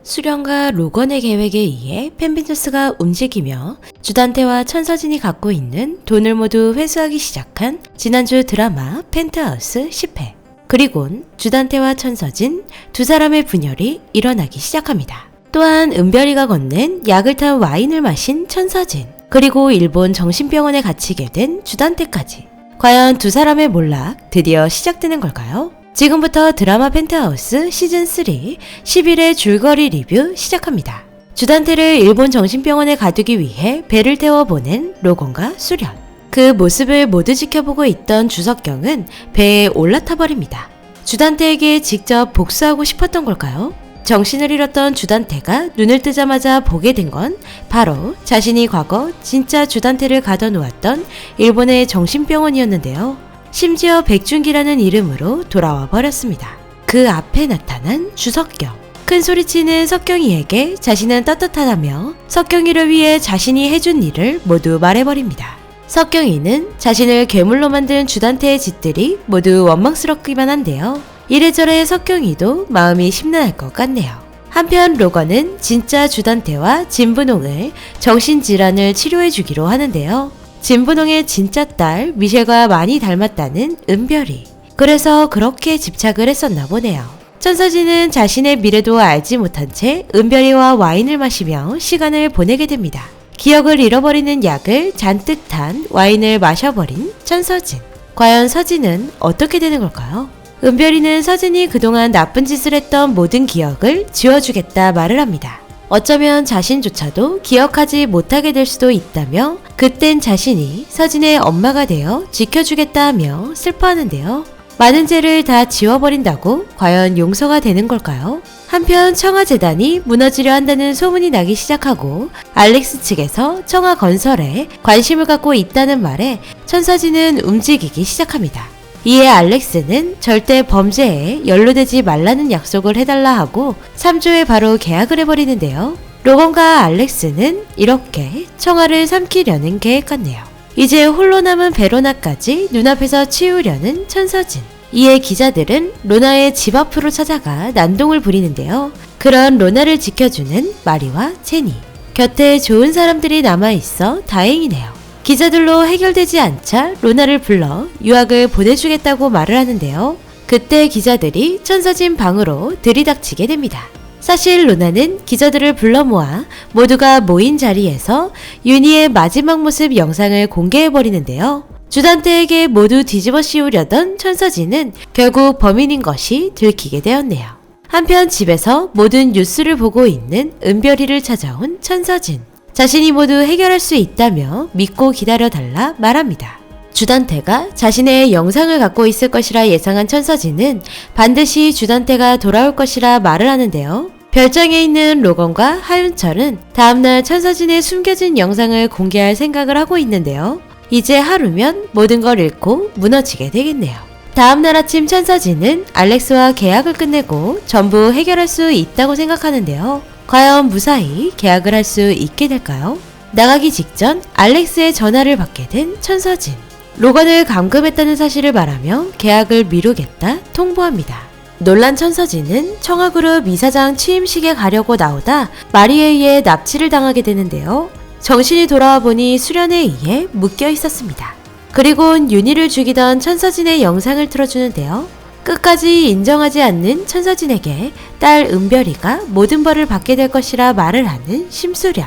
수련과 로건의 계획에 의해 펜빈토스가 움직이며 주단태와 천서진이 갖고 있는 돈을 모두 회수하기 시작한 지난주 드라마 펜트하우스 10회. 그리곤 주단태와 천서진 두 사람의 분열이 일어나기 시작합니다. 또한 은별이가 건넨 약을 탄 와인을 마신 천서진, 그리고 일본 정신병원에 갇히게 된 주단태까지. 과연 두 사람의 몰락 드디어 시작되는 걸까요? 지금부터 드라마 펜트하우스 시즌3 10일의 줄거리 리뷰 시작합니다. 주단태를 일본 정신병원에 가두기 위해 배를 태워 보낸 로건과 수련. 그 모습을 모두 지켜보고 있던 주석경은 배에 올라타버립니다. 주단태에게 직접 복수하고 싶었던 걸까요? 정신을 잃었던 주단태가 눈을 뜨자마자 보게 된 건 바로 자신이 과거 진짜 주단태를 가둬놓았던 일본의 정신병원이었는데요. 심지어 백준기라는 이름으로 돌아와 버렸습니다. 그 앞에 나타난 주석경. 큰 소리치는 석경이에게 자신은 떳떳하다며 석경이를 위해 자신이 해준 일을 모두 말해버립니다. 석경이는 자신을 괴물로 만든 주단태의 짓들이 모두 원망스럽기만 한데요. 이래저래 석경이도 마음이 심란할 것 같네요. 한편 로건은 진짜 주단태와 진분홍을 정신질환을 치료해주기로 하는데요. 진분홍의 진짜 딸 미셸과 많이 닮았다는 은별이. 그래서 그렇게 집착을 했었나 보네요. 천서진은 자신의 미래도 알지 못한 채 은별이와 와인을 마시며 시간을 보내게 됩니다. 기억을 잃어버리는 약을 잔뜩 탄 와인을 마셔버린 천서진. 과연 서진은 어떻게 되는 걸까요? 은별이는 서진이 그동안 나쁜 짓을 했던 모든 기억을 지워주겠다 말을 합니다. 어쩌면 자신조차도 기억하지 못하게 될 수도 있다며 그땐 자신이 서진의 엄마가 되어 지켜주겠다 하며 슬퍼하는데요. 많은 죄를 다 지워버린다고 과연 용서가 되는 걸까요? 한편 청와재단이 무너지려 한다는 소문이 나기 시작하고 알렉스 측에서 청와건설에 관심을 갖고 있다는 말에 천서진은 움직이기 시작합니다. 이에 알렉스는 절대 범죄에 연루되지 말라는 약속을 해달라 하고 3조에 바로 계약을 해버리는데요. 로건과 알렉스는 이렇게 청아를 삼키려는 계획 같네요. 이제 홀로 남은 베로나까지 눈앞에서 치우려는 천서진. 이에 기자들은 로나의 집 앞으로 찾아가 난동을 부리는데요. 그런 로나를 지켜주는 마리와 제니. 곁에 좋은 사람들이 남아있어 다행이네요. 기자들로 해결되지 않자 로나를 불러 유학을 보내주겠다고 말을 하는데요. 그때 기자들이 천서진 방으로 들이닥치게 됩니다. 사실 로나는 기자들을 불러 모아 모두가 모인 자리에서 윤희의 마지막 모습 영상을 공개해버리는데요. 주단태에게 모두 뒤집어 씌우려던 천서진은 결국 범인인 것이 들키게 되었네요. 한편 집에서 모든 뉴스를 보고 있는 은별이를 찾아온 천서진. 자신이 모두 해결할 수 있다며 믿고 기다려달라 말합니다. 주단태가 자신의 영상을 갖고 있을 것이라 예상한 천서진은 반드시 주단태가 돌아올 것이라 말을 하는데요. 별장에 있는 로건과 하윤철은 다음날 천서진의 숨겨진 영상을 공개할 생각을 하고 있는데요. 이제 하루면 모든 걸 잃고 무너지게 되겠네요. 다음날 아침 천서진은 알렉스와 계약을 끝내고 전부 해결할 수 있다고 생각하는데요. 과연 무사히 계약을 할 수 있게 될까요? 나가기 직전 알렉스의 전화를 받게 된 천서진. 로건을 감금했다는 사실을 말하며 계약을 미루겠다 통보합니다. 놀란 천서진은 청와그룹 이사장 취임식에 가려고 나오다 마리에 의해 납치를 당하게 되는데요. 정신이 돌아와 보니 수련에 의해 묶여 있었습니다. 그리곤 윤희를 죽이던 천서진의 영상을 틀어주는데요. 끝까지 인정하지 않는 천서진에게 딸 은별이가 모든 벌을 받게 될 것이라 말을 하는 심수련.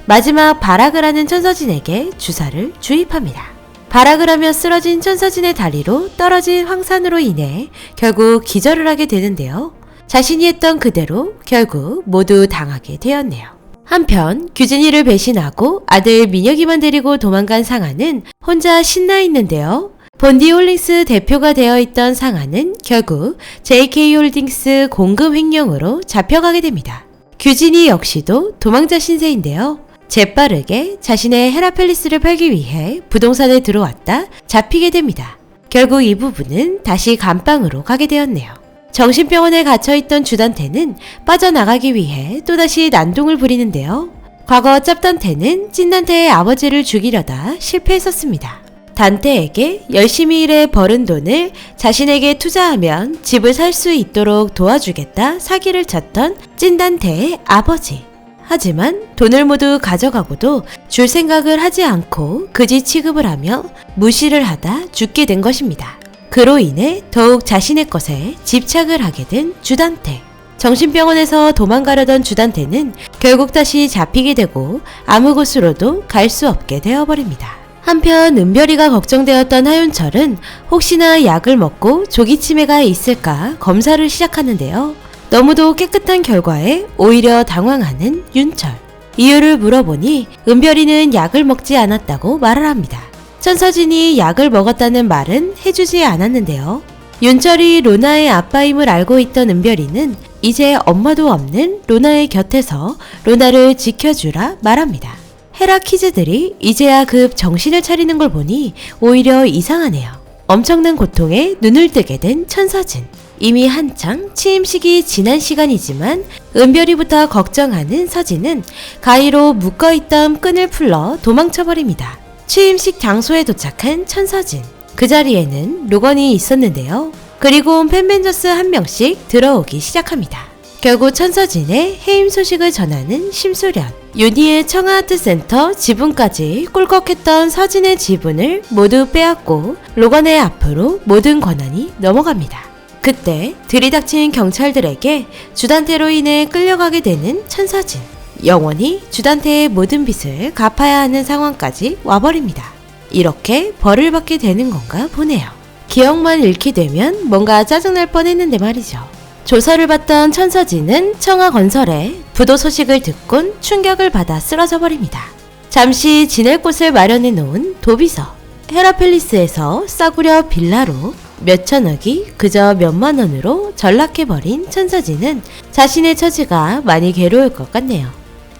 마지막 발악을 하는 천서진에게 주사를 주입합니다. 발악을 하며 쓰러진 천서진의 다리로 떨어진 황산으로 인해 결국 기절을 하게 되는데요. 자신이 했던 그대로 결국 모두 당하게 되었네요. 한편 규진이를 배신하고 아들 민혁이만 데리고 도망간 상아는 혼자 신나 있는데요. 본디홀딩스 대표가 되어 있던 상아는 결국 JK홀딩스 공급 횡령으로 잡혀가게 됩니다. 규진이 역시도 도망자 신세인데요. 재빠르게 자신의 헤라펠리스를 팔기 위해 부동산에 들어왔다 잡히게 됩니다. 결국 이 부부는 다시 감방으로 가게 되었네요. 정신병원에 갇혀있던 주단태는 빠져나가기 위해 또다시 난동을 부리는데요. 과거 짭단태는 찐단태의 아버지를 죽이려다 실패했었습니다. 단테에게 열심히 일해 벌은 돈을 자신에게 투자하면 집을 살 수 있도록 도와주겠다 사기를 쳤던 찐단테의 아버지. 하지만 돈을 모두 가져가고도 줄 생각을 하지 않고 그지 취급을 하며 무시를 하다 죽게 된 것입니다. 그로 인해 더욱 자신의 것에 집착을 하게 된 주단테. 정신병원에서 도망가려던 주단테는 결국 다시 잡히게 되고 아무 곳으로도 갈 수 없게 되어버립니다. 한편 은별이가 걱정되었던 하윤철은 혹시나 약을 먹고 조기치매가 있을까 검사를 시작하는데요. 너무도 깨끗한 결과에 오히려 당황하는 윤철. 이유를 물어보니 은별이는 약을 먹지 않았다고 말을 합니다. 천서진이 약을 먹었다는 말은 해주지 않았는데요. 윤철이 로나의 아빠임을 알고 있던 은별이는 이제 엄마도 없는 로나의 곁에서 로나를 지켜주라 말합니다. 헤라 키즈들이 이제야 급 정신을 차리는 걸 보니 오히려 이상하네요. 엄청난 고통에 눈을 뜨게 된 천서진. 이미 한창 취임식이 지난 시간이지만 은별이부터 걱정하는 서진은 가위로 묶어있던 끈을 풀러 도망쳐버립니다. 취임식 장소에 도착한 천서진. 그 자리에는 로건이 있었는데요. 그리고 팬벤저스 한 명씩 들어오기 시작합니다. 결국 천서진의 해임 소식을 전하는 심수련. 윤희의 청아아트센터 지분까지 꿀꺽했던 서진의 지분을 모두 빼앗고 로건의 앞으로 모든 권한이 넘어갑니다. 그때 들이닥친 경찰들에게 주단태로 인해 끌려가게 되는 천서진. 영원히 주단태의 모든 빚을 갚아야 하는 상황까지 와버립니다. 이렇게 벌을 받게 되는 건가 보네요. 기억만 잃게 되면 뭔가 짜증날 뻔했는데 말이죠. 조사를 받던 천서진은 청아건설에 부도 소식을 듣곤 충격을 받아 쓰러져 버립니다. 잠시 지낼 곳을 마련해 놓은 도비서. 헤라펠리스에서 싸구려 빌라로 몇천억이 그저 몇만 원으로 전락해버린 천서진은 자신의 처지가 많이 괴로울 것 같네요.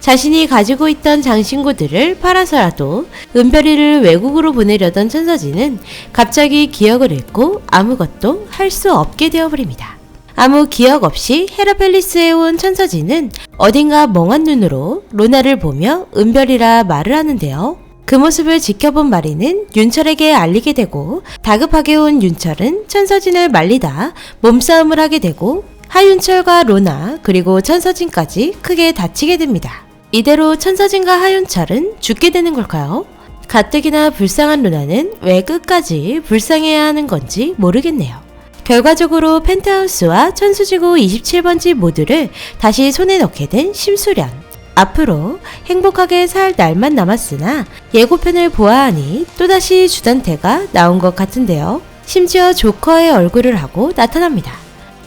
자신이 가지고 있던 장신구들을 팔아서라도 은별이를 외국으로 보내려던 천서진은 갑자기 기억을 잃고 아무것도 할 수 없게 되어버립니다. 아무 기억 없이 헤라펠리스에 온 천서진은 어딘가 멍한 눈으로 로나를 보며 은별이라 말을 하는데요. 그 모습을 지켜본 마리는 윤철에게 알리게 되고 다급하게 온 윤철은 천서진을 말리다 몸싸움을 하게 되고 하윤철과 로나 그리고 천서진까지 크게 다치게 됩니다. 이대로 천서진과 하윤철은 죽게 되는 걸까요? 가뜩이나 불쌍한 로나는 왜 끝까지 불쌍해야 하는 건지 모르겠네요. 결과적으로 펜트하우스와 천수지구 27번지 모두를 다시 손에 넣게 된 심수련. 앞으로 행복하게 살 날만 남았으나 예고편을 보아하니 또다시 주단태가 나온 것 같은데요. 심지어 조커의 얼굴을 하고 나타납니다.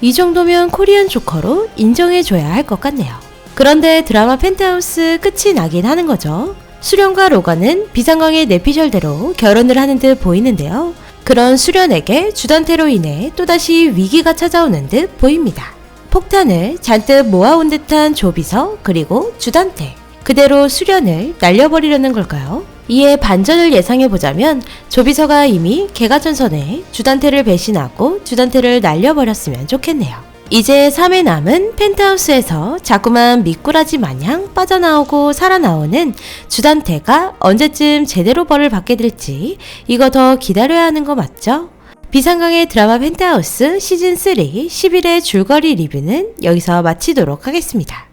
이 정도면 코리안 조커로 인정해줘야 할 것 같네요. 그런데 드라마 펜트하우스 끝이 나긴 하는 거죠. 수련과 로건은 비상광의 내피셜대로 결혼을 하는 듯 보이는데요. 그런 수련에게 주단태로 인해 또다시 위기가 찾아오는 듯 보입니다. 폭탄을 잔뜩 모아온 듯한 조비서 그리고 주단태. 그대로 수련을 날려버리려는 걸까요? 이에 반전을 예상해보자면 조비서가 이미 개가전선에 주단태를 배신하고 주단태를 날려버렸으면 좋겠네요. 이제 3회 남은 펜트하우스에서 자꾸만 미꾸라지 마냥 빠져나오고 살아나오는 주단태가 언제쯤 제대로 벌을 받게 될지 이거 더 기다려야 하는 거 맞죠? 비상강의 드라마 펜트하우스 시즌3 10일의 줄거리 리뷰는 여기서 마치도록 하겠습니다.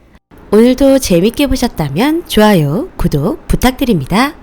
오늘도 재밌게 보셨다면 좋아요, 구독 부탁드립니다.